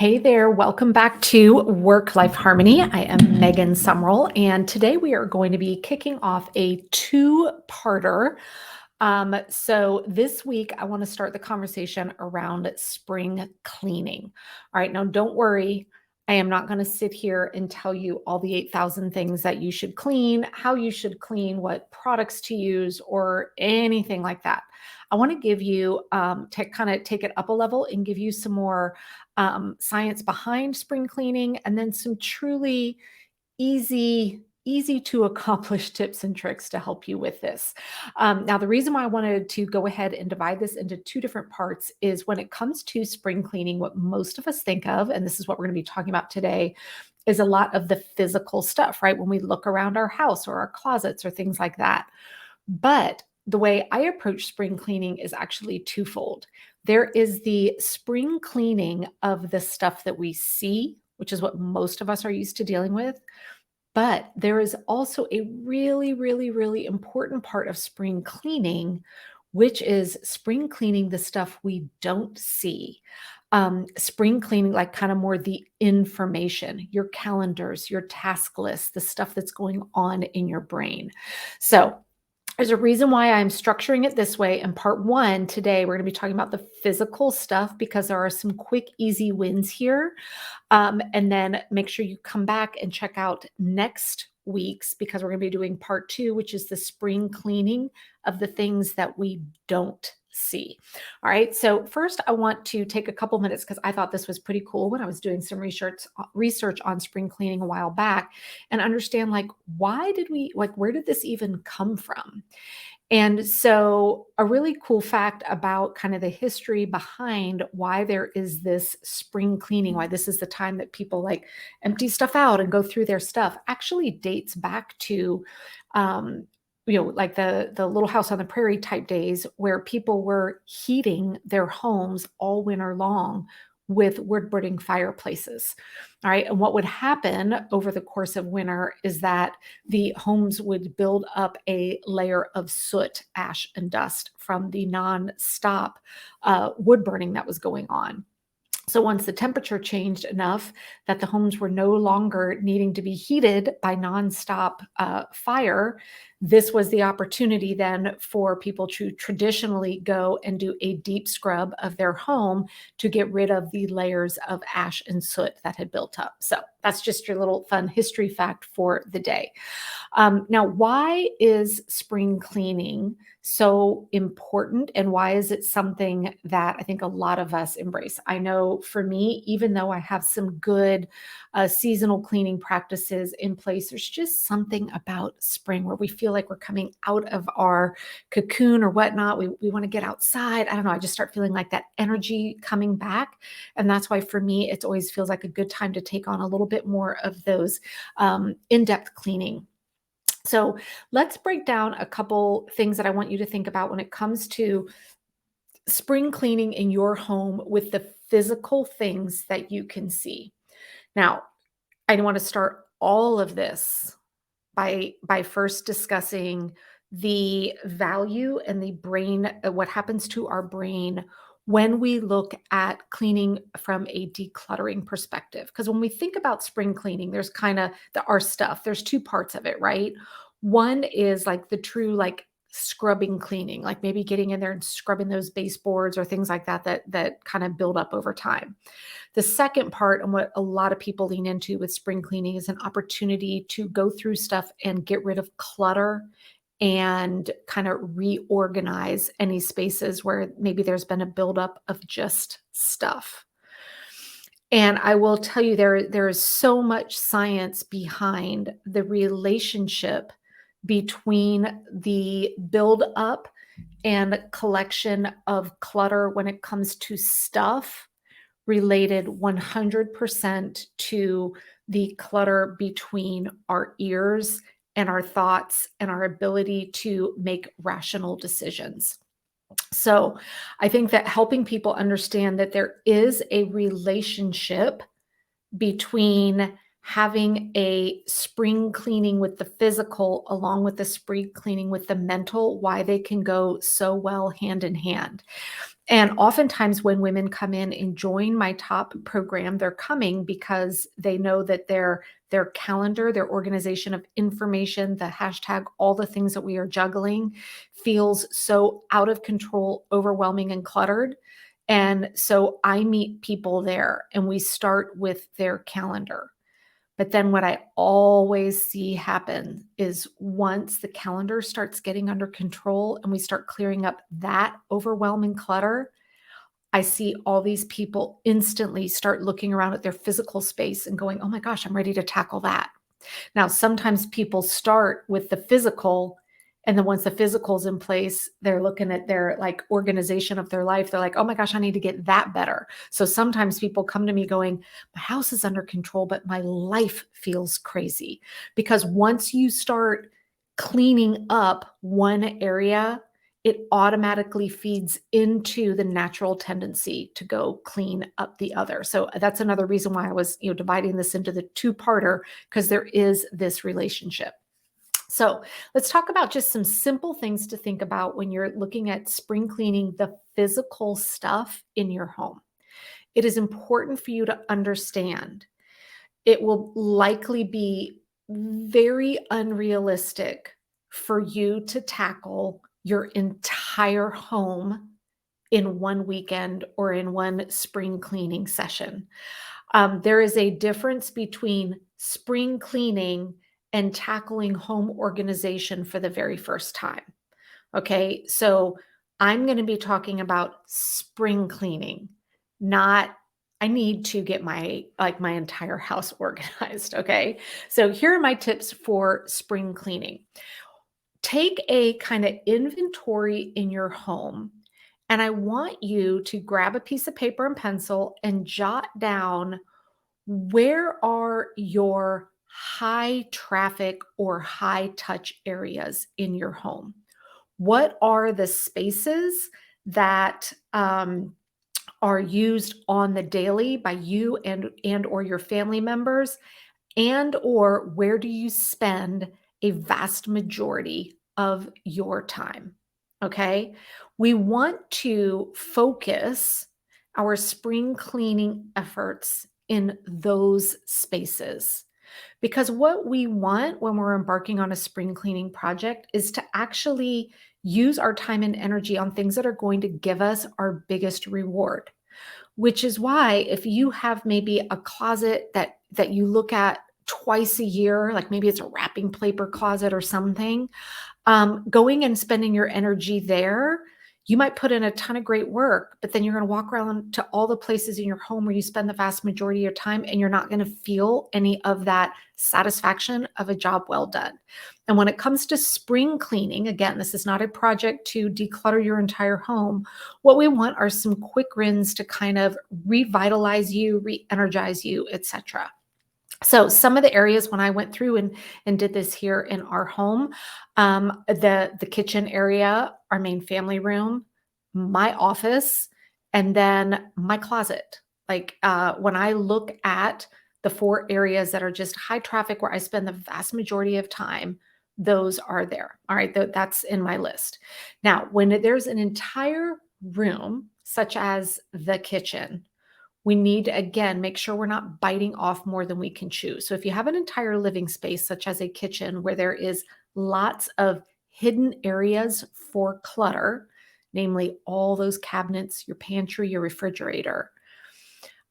Hey there, welcome back to Work Life Harmony. I am Megan Sumrell, and today we are going to be kicking off a two-parter. So this week, I want to start the conversation around spring cleaning. All right, now don't worry. I am not going to sit here and tell you all the 8,000 things that you should clean, how you should clean, what products to use, or anything like that. I want to give you, to kind of take it up a level and give you some more science behind spring cleaning, and then some truly easy to accomplish tips and tricks to help you with this. Now, the reason why I wanted to go ahead and divide this into two different parts is when it comes to spring cleaning, what most of us think of, and this is what we're going to be talking about today, is a lot of the physical stuff, right? When we look around our house or our closets or things like that. But the way I approach spring cleaning is actually twofold. There is the spring cleaning of the stuff that we see, which is what most of us are used to dealing with. But there is also a really important part of spring cleaning, which is spring cleaning the stuff we don't see. Spring cleaning, like kind of more the information, your calendars, your task lists, the stuff that's going on in your brain. So there's a reason why I'm structuring it this way. In part one today, we're going to be talking about the physical stuff because there are some quick, easy wins here. And then make sure you come back and check out next week's because we're going to be doing part two, which is the spring cleaning of the things that we don't see. All right. So first, I want to take a couple minutes because I thought this was pretty cool when I was doing some research on spring cleaning a while back and understand where did this even come from? And so a really cool fact about kind of the history behind why there is this spring cleaning, why this is the time that people like empty stuff out and go through their stuff, actually dates back to like the Little House on the Prairie type days where people were heating their homes all winter long with wood burning fireplaces. All right. And what would happen over the course of winter is that the homes would build up a layer of soot, ash, and dust from the nonstop wood burning that was going on. So once the temperature changed enough that the homes were no longer needing to be heated by nonstop fire, this was the opportunity then for people to traditionally go and do a deep scrub of their home to get rid of the layers of ash and soot that had built up. So that's just your little fun history fact for the day. Now, why is spring cleaning so important and why is it something that I think a lot of us embrace? I know for me, even though I have some good seasonal cleaning practices in place, there's just something about spring where we feel like we're coming out of our cocoon or whatnot. We want to get outside. I don't know. I just start feeling like that energy coming back. And that's why for me, it always feels like a good time to take on a little bit more of those in-depth cleaning. So let's break down a couple things that I want you to think about when it comes to spring cleaning in your home with the physical things that you can see. Now, I want to start all of this by first discussing the value and the brain, what happens to our brain when we look at cleaning from a decluttering perspective. Because when we think about spring cleaning, there's kind of our stuff. There's two parts of it, right? One is like the true like scrubbing cleaning, like maybe getting in there and scrubbing those baseboards or things like that kind of build up over time. The second part, and what a lot of people lean into with spring cleaning, is an opportunity to go through stuff and get rid of clutter and kind of reorganize any spaces where maybe there's been a buildup of just stuff. And I will tell you, there is so much science behind the relationship between the buildup and collection of clutter when it comes to stuff related 100% to the clutter between our ears and our thoughts and our ability to make rational decisions. So I think that helping people understand that there is a relationship between having a spring cleaning with the physical along with the spring cleaning with the mental, why they can go so well hand in hand. And oftentimes when women come in and join my top program, they're coming because they know that their calendar, their organization of information, the hashtag, all the things that we are juggling feels so out of control, overwhelming, and cluttered. And so I meet people there and we start with their calendar. But then what I always see happen is once the calendar starts getting under control and we start clearing up that overwhelming clutter, I see all these people instantly start looking around at their physical space and going, oh my gosh, I'm ready to tackle that. Now, sometimes people start with the physical, and then once the physical's in place, they're looking at their like organization of their life. They're like, oh my gosh, I need to get that better. So sometimes people come to me going, my house is under control, but my life feels crazy. Because once you start cleaning up one area, it automatically feeds into the natural tendency to go clean up the other. So that's another reason why I was, dividing this into the two-parter, because there is this relationship. So let's talk about just some simple things to think about when you're looking at spring cleaning the physical stuff in your home. It is important for you to understand it will likely be very unrealistic for you to tackle your entire home in one weekend or in one spring cleaning session. There is a difference between spring cleaning and tackling home organization for the very first time. Okay, so I'm going to be talking about spring cleaning, not I need to get my entire house organized. Okay, so here are my tips for spring cleaning. Take a kind of inventory in your home, and I want you to grab a piece of paper and pencil and jot down where are your high traffic or high touch areas in your home. What are the spaces that are used on the daily by you and or your family members, and or where do you spend a vast majority of your time? Okay, we want to focus our spring cleaning efforts in those spaces. Because what we want when we're embarking on a spring cleaning project is to actually use our time and energy on things that are going to give us our biggest reward. Which is why if you have maybe a closet that you look at twice a year, like maybe it's a wrapping paper closet or something, going and spending your energy there, you might put in a ton of great work, but then you're going to walk around to all the places in your home where you spend the vast majority of your time, and you're not going to feel any of that satisfaction of a job well done. And when it comes to spring cleaning, again, this is not a project to declutter your entire home. What we want are some quick wins to kind of revitalize you, re-energize you, etc. So some of the areas when I went through and did this here in our home, the kitchen area, our main family room, my office, and then my closet. Like when I look at the four areas that are just high traffic where I spend the vast majority of time, those are there. All right, that's in my list. Now, when there's an entire room, such as the kitchen, we need to, again, make sure we're not biting off more than we can chew. So if you have an entire living space, such as a kitchen, where there is lots of hidden areas for clutter, namely all those cabinets, your pantry, your refrigerator,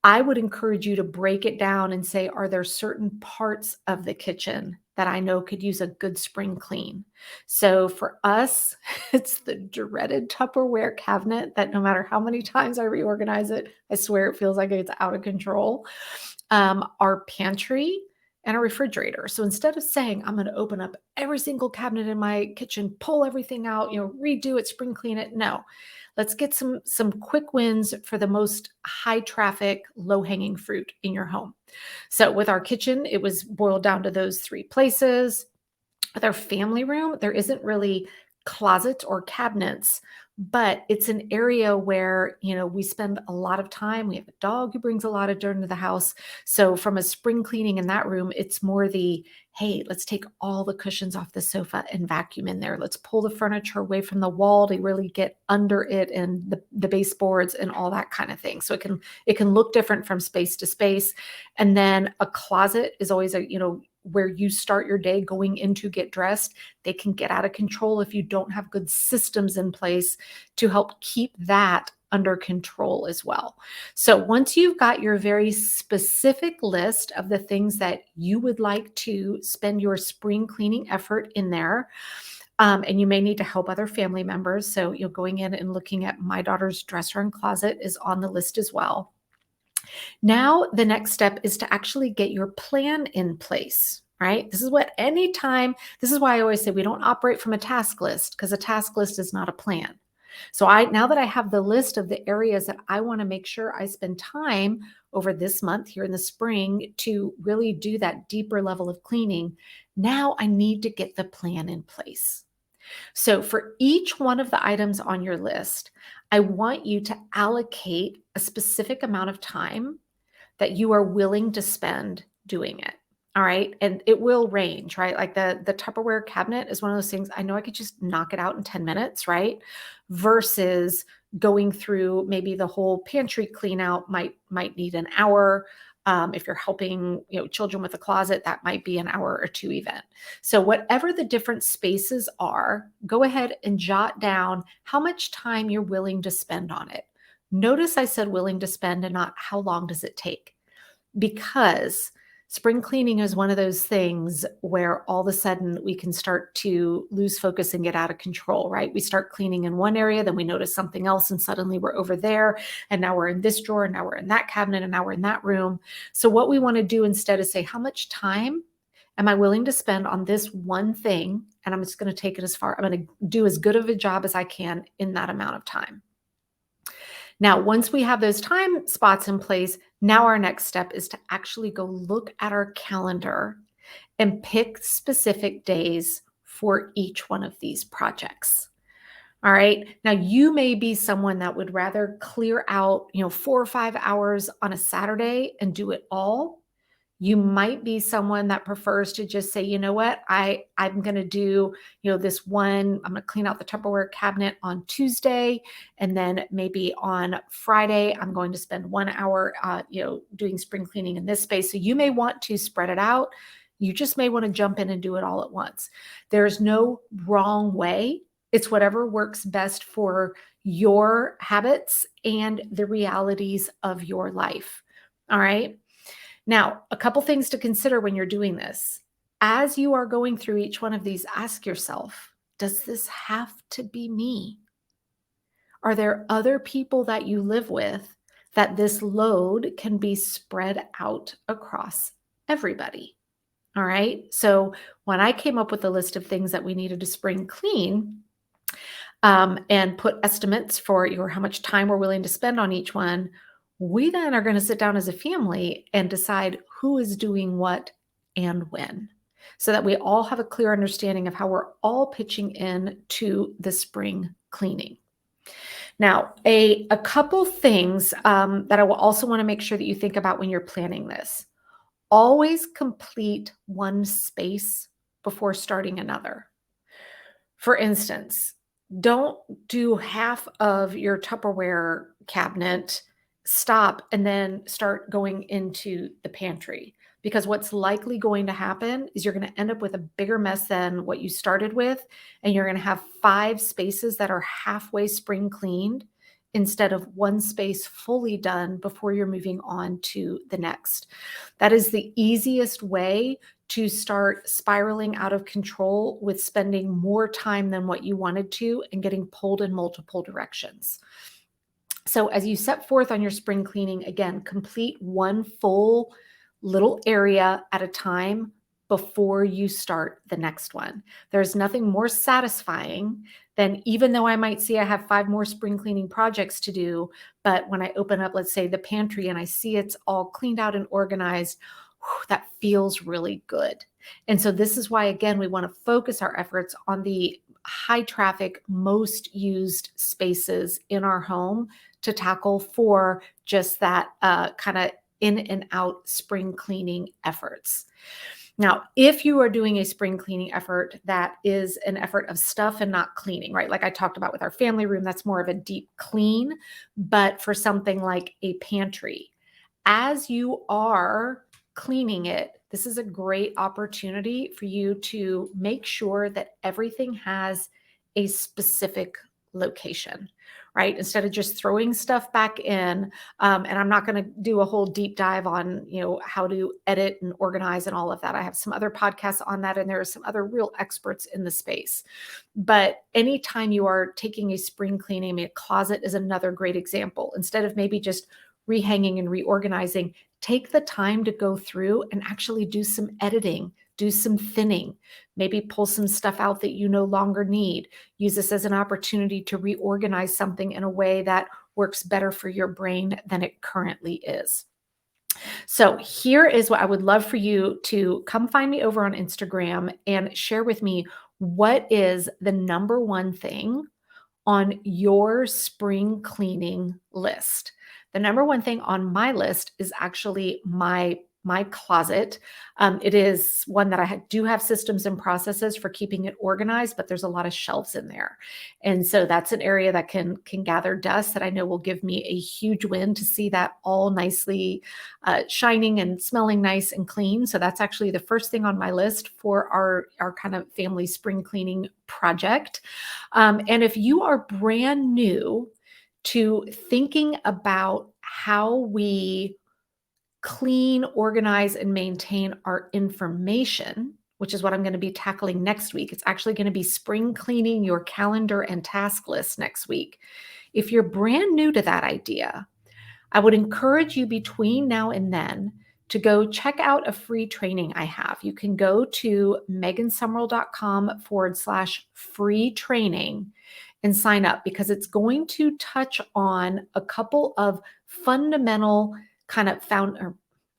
I would encourage you to break it down and say, are there certain parts of the kitchen that I know could use a good spring clean? So for us, it's the dreaded Tupperware cabinet that no matter how many times I reorganize it, I swear it feels like it's out of control. Our pantry and a refrigerator. So instead of saying, I'm going to open up every single cabinet in my kitchen, pull everything out, redo it, spring clean it. No, let's get some quick wins for the most high traffic, low hanging fruit in your home. So with our kitchen, it was boiled down to those three places. With our family room, there isn't really closets or cabinets, but it's an area where, we spend a lot of time. We have a dog who brings a lot of dirt into the house. So from a spring cleaning in that room, it's more the, hey, let's take all the cushions off the sofa and vacuum in there. Let's pull the furniture away from the wall to really get under it and the baseboards and all that kind of thing. So it can look different from space to space. And then a closet is always where you start your day going in to get dressed. They can get out of control if you don't have good systems in place to help keep that under control as well. So once you've got your very specific list of the things that you would like to spend your spring cleaning effort in there, and you may need to help other family members. So going in and looking at my daughter's dresser and closet is on the list as well. Now, the next step is to actually get your plan in place, right? This is why I always say we don't operate from a task list, because a task list is not a plan. So now that I have the list of the areas that I want to make sure I spend time over this month here in the spring to really do that deeper level of cleaning, now I need to get the plan in place. So for each one of the items on your list, I want you to allocate a specific amount of time that you are willing to spend doing it. All right. And it will range, right? Like the Tupperware cabinet is one of those things I know I could just knock it out in 10 minutes, right? Versus going through maybe the whole pantry clean out might need an hour. If you're helping, children with a closet, that might be an hour or two event. So whatever the different spaces are, go ahead and jot down how much time you're willing to spend on it. Notice I said willing to spend and not how long does it take, because spring cleaning is one of those things where all of a sudden we can start to lose focus and get out of control, right? We start cleaning in one area, then we notice something else, and suddenly we're over there, and now we're in this drawer, and now we're in that cabinet, and now we're in that room. So what we want to do instead is say, how much time am I willing to spend on this one thing? And I'm just going to take it I'm going to do as good of a job as I can in that amount of time. Now, once we have those time spots in place, now our next step is to actually go look at our calendar and pick specific days for each one of these projects. All right. Now, you may be someone that would rather clear out, 4 or 5 hours on a Saturday and do it all. You might be someone that prefers to just say, you know what, I'm going to do, this one, I'm going to clean out the Tupperware cabinet on Tuesday. And then maybe on Friday, I'm going to spend 1 hour, doing spring cleaning in this space. So you may want to spread it out. You just may want to jump in and do it all at once. There's no wrong way. It's whatever works best for your habits and the realities of your life. All right. Now, a couple things to consider when you're doing this. As you are going through each one of these, ask yourself, does this have to be me? Are there other people that you live with that this load can be spread out across everybody? All right. So when I came up with the list of things that we needed to spring clean, and put estimates for how much time we're willing to spend on each one, we then are going to sit down as a family and decide who is doing what and when, so that we all have a clear understanding of how we're all pitching in to the spring cleaning. Now, a couple things that I will also want to make sure that you think about when you're planning this. Always complete one space before starting another. For instance, don't do half of your Tupperware cabinet, stop, and then start going into the pantry. Because what's likely going to happen is you're going to end up with a bigger mess than what you started with. And you're going to have 5 spaces that are halfway spring cleaned instead of one space fully done before you're moving on to the next. That is the easiest way to start spiraling out of control with spending more time than what you wanted to and getting pulled in multiple directions. So as you set forth on your spring cleaning, again, complete one full little area at a time before you start the next one. There's nothing more satisfying than, even though I might see I have 5 more spring cleaning projects to do, but when I open up, let's say, the pantry and I see it's all cleaned out and organized, that feels really good. And so this is why, again, we want to focus our efforts on the high traffic, most used spaces in our home to tackle for just that kind of in and out spring cleaning efforts. Now, if you are doing a spring cleaning effort that is an effort of stuff and not cleaning, right? Like I talked about with our family room, that's more of a deep clean. But for something like a pantry, as you are cleaning it, this is a great opportunity for you to make sure that everything has a specific location, right? Instead of just throwing stuff back in. And I'm not going to do a whole deep dive on, how to edit and organize and all of that. I have some other podcasts on that, and there are some other real experts in the space. But anytime you are taking a spring cleaning, I mean, a closet is another great example. Instead of maybe just rehanging and reorganizing, take the time to go through and actually do some editing, do some thinning, maybe pull some stuff out that you no longer need. Use this as an opportunity to reorganize something in a way that works better for your brain than it currently is. So here is what I would love for you to come find me over on Instagram and share with me, what is the number one thing on your spring cleaning list? The number one thing on my list is actually my closet. It is one that do have systems and processes for keeping it organized, but there's a lot of shelves in there. And so that's an area that can gather dust that I know will give me a huge win to see that all nicely shining and smelling nice and clean. So that's actually the first thing on my list for our kind of family spring cleaning project. And if you are brand new to thinking about how we clean, organize, and maintain our information, which is what I'm going to be tackling next week. It's actually going to be spring cleaning your calendar and task list next week. If you're brand new to that idea, I would encourage you between now and then to go check out a free training I have. You can go to megansumrell.com/free training and sign up, because it's going to touch on a couple of fundamental kind of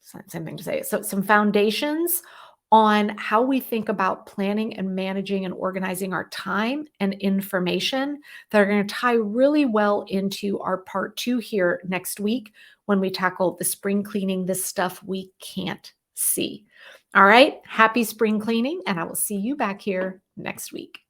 same thing to say. So some foundations on how we think about planning and managing and organizing our time and information that are going to tie really well into our part 2 here next week when we tackle the spring cleaning, the stuff we can't see. All right. Happy spring cleaning, and I will see you back here next week.